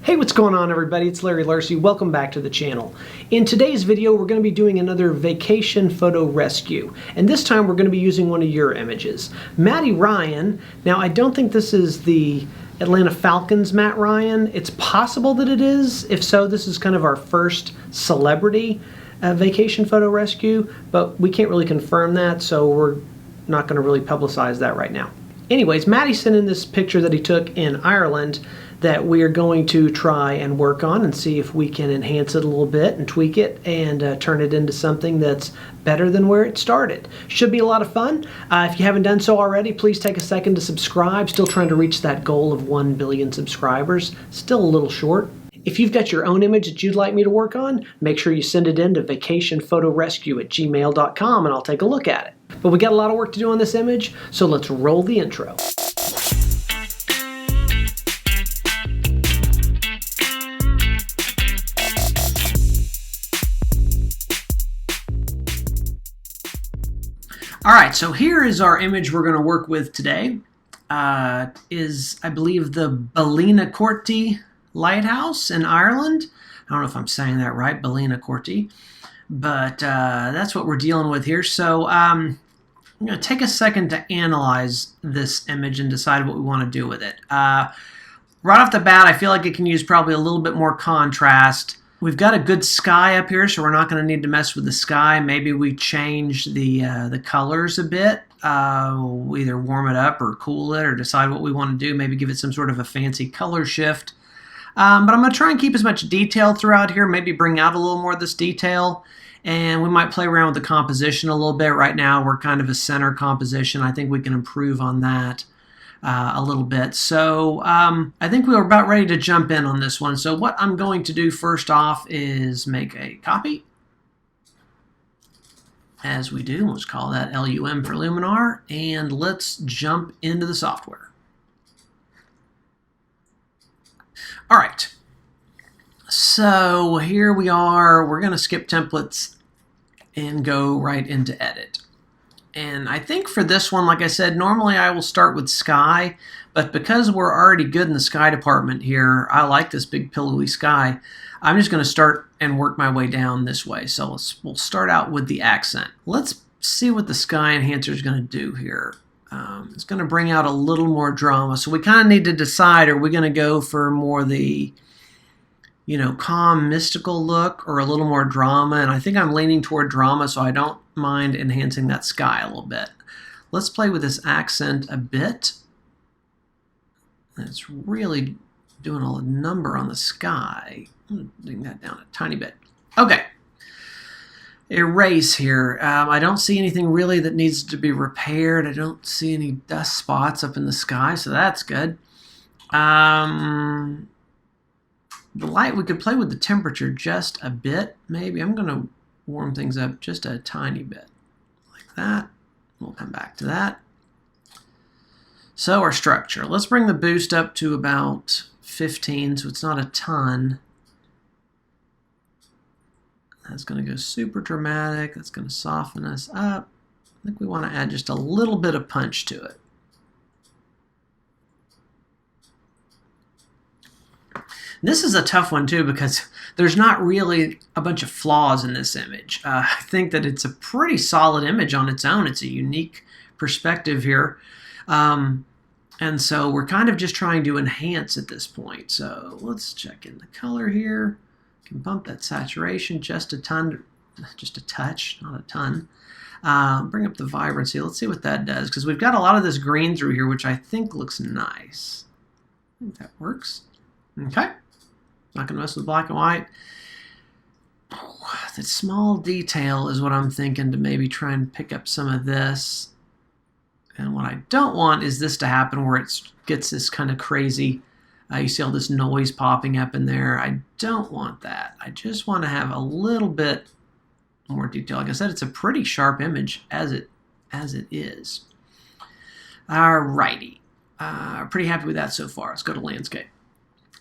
Hey, what's going on everybody? It's Larry Larsey. Welcome back to the channel. In today's video, we're going to be doing another vacation photo rescue. And this time we're going to be using one of your images. Matty Ryan. Now, I don't think this is the Atlanta Falcons Matt Ryan. It's possible that it is. If so, this is kind of our first celebrity vacation photo rescue, but we can't really confirm that, so we're not going to really publicize that right now. Anyways, Matty sent in this picture that he took in Ireland that we are going to try and work on and see if we can enhance it a little bit and tweak it and turn it into something that's better than where it started. Should be a lot of fun. If you haven't done so already, please take a second to subscribe. Still trying to reach that goal of 1 billion subscribers. Still a little short. If you've got your own image that you'd like me to work on, make sure you send it in to vacationphotorescue@gmail.com and I'll take a look at it. But we got a lot of work to do on this image, so let's roll the intro. Alright, so here is our image we're going to work with today. Is, I believe, the Ballynacorty Lighthouse in Ireland. I don't know if I'm saying that right, Ballynacorty. But that's what we're dealing with here. So I'm going to take a second to analyze this image and decide what we want to do with it. Right off the bat, I feel like it can use probably a little bit more contrast. We've got a good sky up here, so we're not going to need to mess with the sky. Maybe we change the colors a bit. We'll either warm it up or cool it or decide what we want to do. Maybe give it some sort of a fancy color shift. But I'm going to try and keep as much detail throughout here, maybe bring out a little more of this detail. And we might play around with the composition a little bit. Right now, we're kind of a center composition. I think we can improve on that a little bit. So I think we're about ready to jump in on this one. So what I'm going to do first off is make a copy. As we do, let's call that LUM for Luminar. And let's jump into the software. All right. So here we are. We're going to skip templates and go right into edit. And I think for this one, like I said, normally I will start with sky, but because we're already good in the sky department here, I like this big pillowy sky. I'm just going to start and work my way down this way. So we'll start out with the accent. Let's see what the sky enhancer is going to do here. It's going to bring out a little more drama. So we kind of need to decide, are we going to go for more the, calm, mystical look or a little more drama? And I think I'm leaning toward drama, so I don't mind enhancing that sky a little bit. Let's play with this accent a bit. It's really doing a number on the sky. I'm going to bring that down a tiny bit. Okay. Erase here. I don't see anything really that needs to be repaired. I don't see any dust spots up in the sky, so that's good. The light, we could play with the temperature just a bit, maybe. I'm going to warm things up just a tiny bit, like that. We'll come back to that. So our structure. Let's bring the boost up to about 15, so it's not a ton. That's going to go super dramatic. That's going to soften us up. I think we want to add just a little bit of punch to it. This is a tough one too because there's not really a bunch of flaws in this image. I think that it's a pretty solid image on its own. It's a unique perspective here. And so we're kind of just trying to enhance at this point. So let's check in the color here. Can bump that saturation just a ton, just a touch, not a ton. Bring up the vibrancy. Let's see what that does, because we've got a lot of this green through here, which I think looks nice. I think that works. Okay. Not going to mess with black and white. The small detail is what I'm thinking, to maybe try and pick up some of this. And what I don't want is this to happen where it gets this kind of crazy. You see all this noise popping up in there. I don't want that. I just want to have a little bit more detail. Like I said, it's a pretty sharp image as it is. Alrighty. Pretty happy with that so far. Let's go to landscape.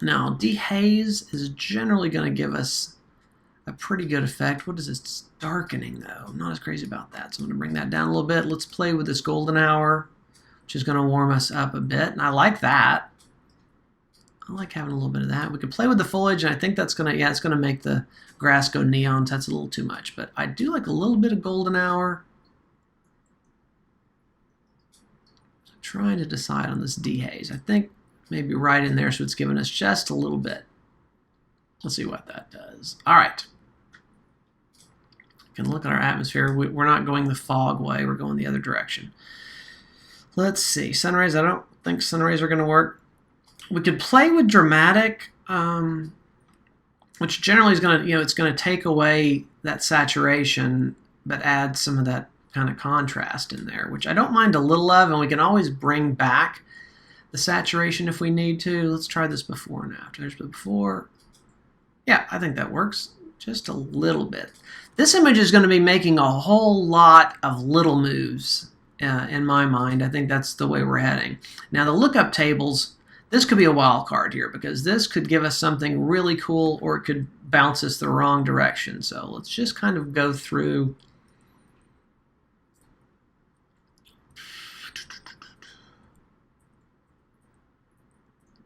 Now, dehaze is generally going to give us a pretty good effect. What is this? Darkening, though. I'm not as crazy about that, so I'm going to bring that down a little bit. Let's play with this golden hour, which is going to warm us up a bit, and I like that. I like having a little bit of that. We can play with the foliage, and I think that's gonna, yeah, it's gonna make the grass go neon. So that's a little too much, but I do like a little bit of golden hour. I'm trying to decide on this dehaze. I think maybe right in there, so it's giving us just a little bit. Let's see what that does. All right. We can look at our atmosphere. We're not going the fog way. We're going the other direction. Let's see. Sun rays. I don't think sun rays are going to work. We could play with dramatic, which generally is going to, it's going to take away that saturation, but add some of that kind of contrast in there, which I don't mind a little of, and we can always bring back the saturation if we need to. Let's try this before and after. There's the before. Yeah, I think that works just a little bit. This image is going to be making a whole lot of little moves in my mind. I think that's the way we're heading. Now the lookup tables, this could be a wild card here because this could give us something really cool or it could bounce us the wrong direction. So let's just kind of go through.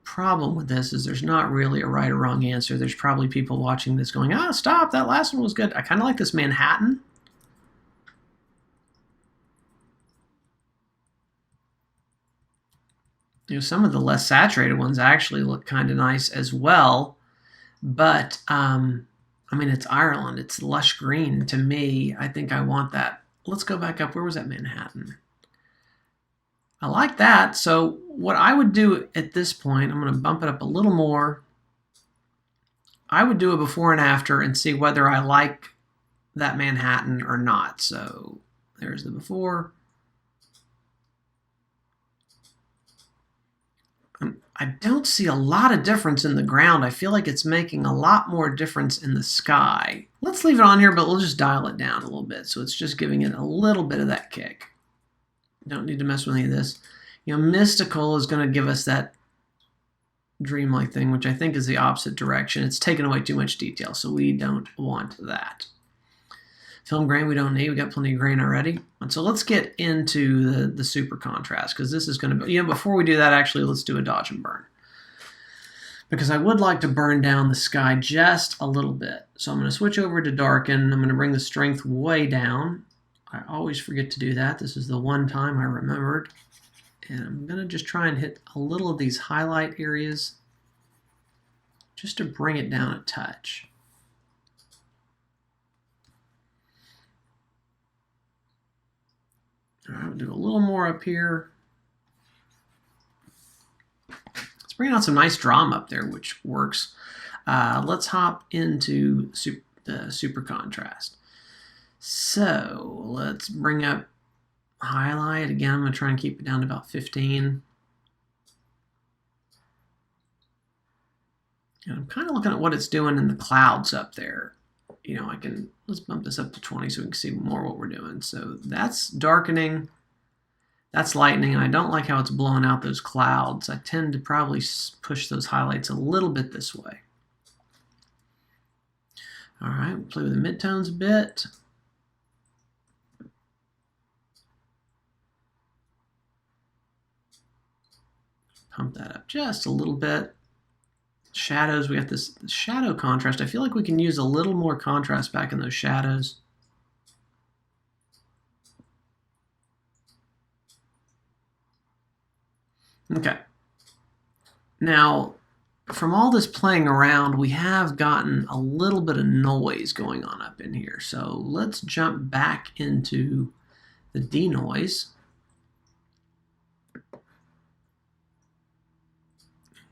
Problem with this is there's not really a right or wrong answer. There's probably people watching this going, ah, stop, that last one was good. I kind of like this Manhattan. Some of the less saturated ones actually look kind of nice as well. But, I mean, it's Ireland. It's lush green. To me, I think I want that. Let's go back up. Where was that Manhattan? I like that. So what I would do at this point, I'm going to bump it up a little more. I would do a before and after and see whether I like that Manhattan or not. So there's the before. I don't see a lot of difference in the ground. I feel like it's making a lot more difference in the sky. Let's leave it on here, but we'll just dial it down a little bit. So it's just giving it a little bit of that kick. Don't need to mess with any of this. Mystical is going to give us that dreamlike thing, which I think is the opposite direction. It's taking away too much detail, so we don't want that. Film grain we don't need. We got plenty of grain already. And so let's get into the super contrast, because this is going to be, before we do that, actually, let's do a dodge and burn. Because I would like to burn down the sky just a little bit. So I'm going to switch over to darken. I'm going to bring the strength way down. I always forget to do that. This is the one time I remembered. And I'm going to just try and hit a little of these highlight areas just to bring it down a touch. All right, we'll do a little more up here. Let's bring out some nice drama up there, which works. Let's hop into the super contrast. So let's bring up highlight. Again, I'm going to try and keep it down to about 15. And I'm kind of looking at what it's doing in the clouds up there. Let's bump this up to 20 so we can see more what we're doing. So that's darkening, that's lightening, and I don't like how it's blowing out those clouds. I tend to probably push those highlights a little bit this way. All right, we'll play with the midtones a bit. Pump that up just a little bit. Shadows, we got this shadow contrast. I feel like we can use a little more contrast back in those shadows. Okay. Now, from all this playing around, we have gotten a little bit of noise going on up in here. So let's jump back into the denoise.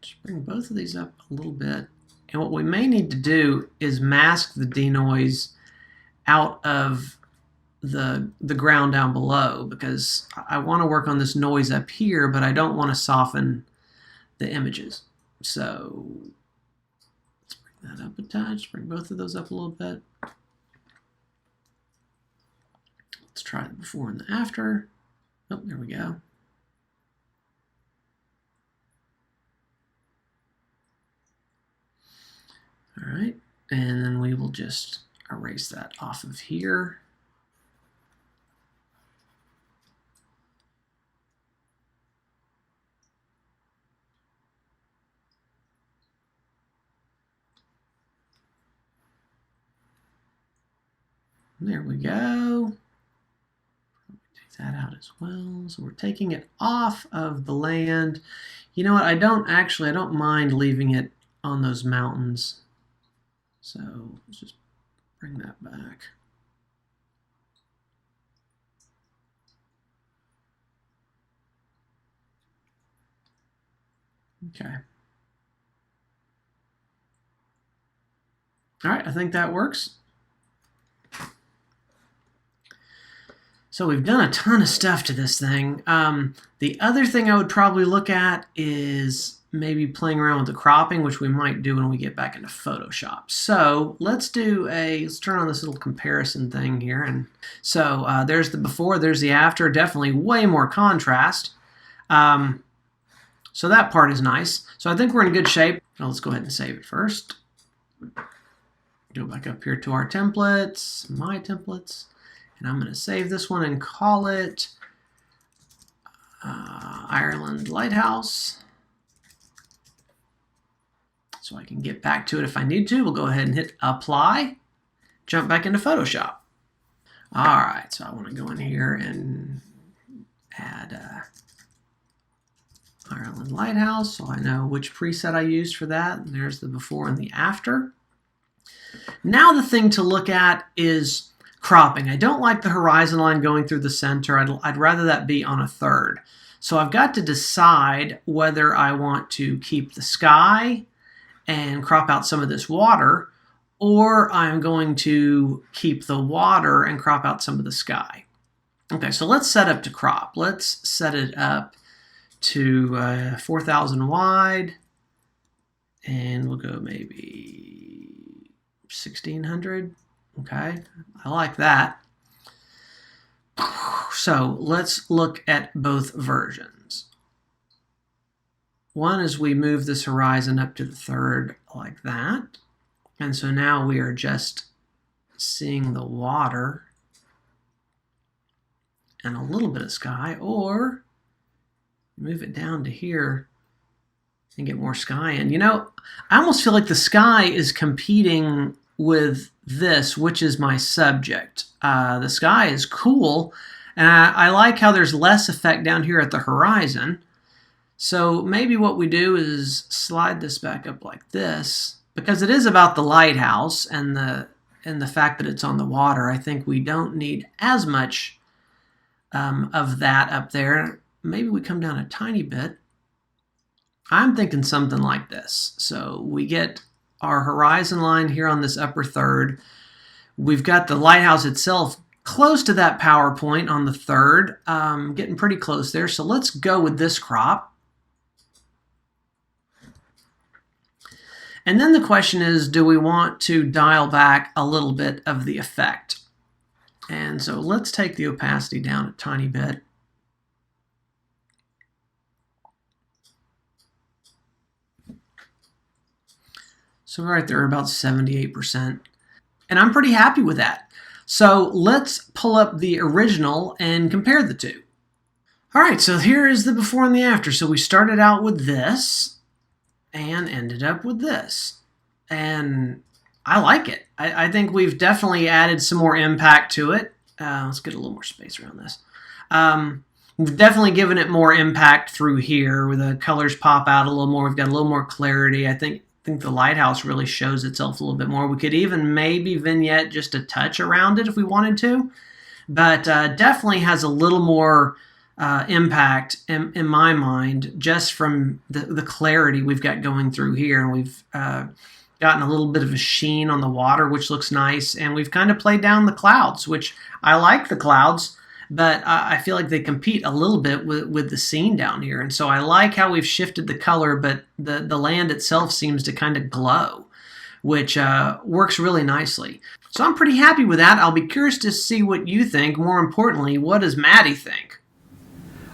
Just bring both of these up a little bit. And what we may need to do is mask the denoise out of the ground down below, because I want to work on this noise up here, but I don't want to soften the images. So let's bring that up a touch, bring both of those up a little bit. Let's try the before and the after. Oh, there we go. All right, and then we will just erase that off of here. There we go. Take that out as well. So we're taking it off of the land. You know what? I don't mind leaving it on those mountains. So let's just bring that back. Okay. All right, I think that works. So we've done a ton of stuff to this thing. The other thing I would probably look at is maybe playing around with the cropping, which we might do when we get back into Photoshop. So let's turn on this little comparison thing here. And so there's the before, there's the after, definitely way more contrast. So that part is nice. So I think we're in good shape. Now let's go ahead and save it first. Go back up here to our templates, my templates. And I'm going to save this one and call it Ireland Lighthouse. So I can get back to it if I need to. We'll go ahead and hit apply, jump back into Photoshop. All right, so I want to go in here and add Ireland Lighthouse so I know which preset I used for that. And there's the before and the after. Now the thing to look at is cropping. I don't like the horizon line going through the center. I'd rather that be on a third. So I've got to decide whether I want to keep the sky and crop out some of this water, or I'm going to keep the water and crop out some of the sky. Okay, so let's set up to crop. Let's set it up to 4,000 wide, and we'll go maybe 1,600. Okay, I like that. So let's look at both versions. One is we move this horizon up to the third like that. And so now we are just seeing the water and a little bit of sky, or move it down to here and get more sky in. You know, I almost feel like the sky is competing with this, which is my subject. The sky is cool, and I like how there's less effect down here at the horizon. So maybe what we do is slide this back up like this, because it is about the lighthouse and the fact that it's on the water. I think we don't need as much of that up there. Maybe we come down a tiny bit. I'm thinking something like this. So we get our horizon line here on this upper third. We've got the lighthouse itself close to that power point on the third, getting pretty close there. So let's go with this crop. And then the question is, do we want to dial back a little bit of the effect? And so let's take the opacity down a tiny bit. So right there, about 78%. And I'm pretty happy with that. So let's pull up the original and compare the two. All right, so here is the before and the after. So we started out with this and ended up with this. And I like it. I think we've definitely added some more impact to it. Let's get a little more space around this. We've definitely given it more impact through here, where the colors pop out a little more. We've got a little more clarity. I think the lighthouse really shows itself a little bit more. We could even maybe vignette just a touch around it if we wanted to, but definitely has a little more impact in my mind, just from the clarity we've got going through here. And we've gotten a little bit of a sheen on the water, which looks nice. And we've kind of played down the clouds, which I like the clouds, but I feel like they compete a little bit with the scene down here. And so I like how we've shifted the color, but the land itself seems to kind of glow, which works really nicely. So I'm pretty happy with that. I'll be curious to see what you think. More importantly, what does Matty think?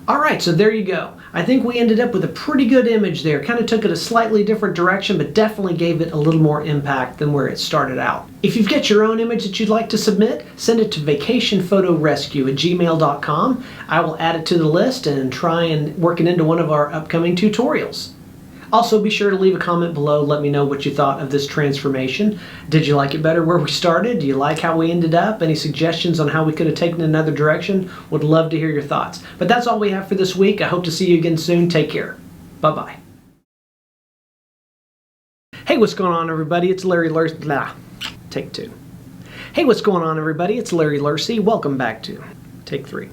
All right, so there you go. I think we ended up with a pretty good image there. Kind of took it a slightly different direction, but definitely gave it a little more impact than where it started out. If you've got your own image that you'd like to submit, send it to vacationphotorescue@gmail.com. I will add it to the list and try and work it into one of our upcoming tutorials. Also, be sure to leave a comment below. Let me know what you thought of this transformation. Did you like it better where we started? Do you like how we ended up? Any suggestions on how we could have taken another direction? Would love to hear your thoughts. But that's all we have for this week. I hope to see you again soon. Take care. Bye-bye. Hey, what's going on, everybody? It's Larry Lursey. Take two. Hey, what's going on, everybody? It's Larry Lursey. Welcome back to Take Three.